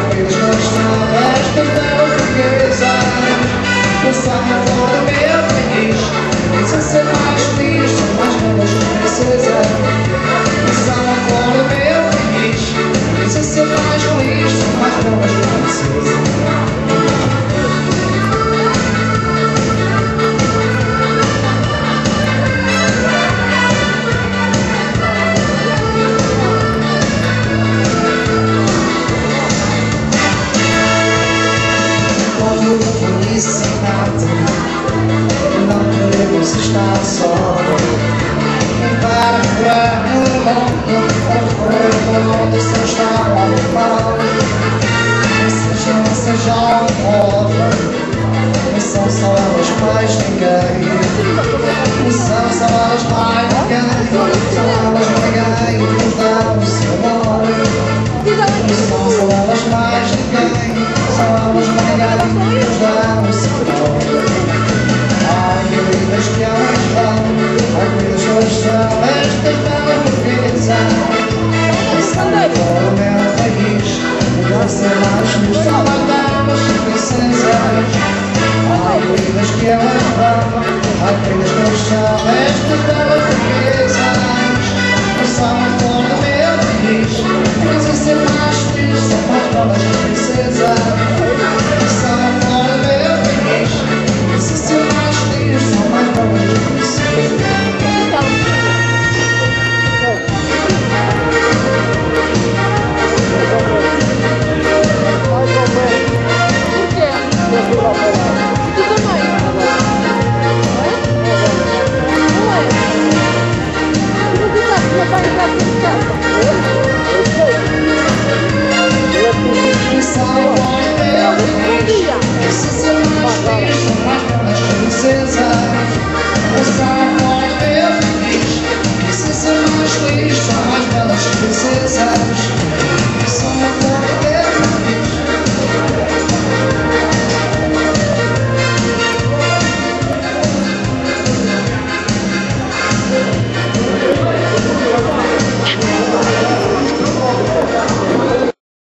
Aqueles corações que não portuguesas. O sonho for do meu país. Precisa ser mais feliz, são mais belas princesas. O sonho for do meu país. Precisa ser mais feliz, são mais belas princesas. Não queremos estar só. Para curar o mundo, para o mundo se está mal. Sejam não são só elas mais ninguém. Não são só elas mais ninguém. São elas ninguém que nos dão o seu amor. Não são só elas mais ninguém. São elas ninguém que nos dão o seu amor. Ai, vidas que elas vão, ai, vidas que elas são, estas belas portuguesas. Pensando para o meu país, melhor ser mais feliz, só mais belas princesas. Ai, vidas que elas vão, ai, vidas que elas são, estas belas portuguesas. Pensando para o meu país, melhor ser mais feliz, só mais belas princesas. Pensando para o meu país, melhor ser mais feliz, só mais belas princesas. Princesa.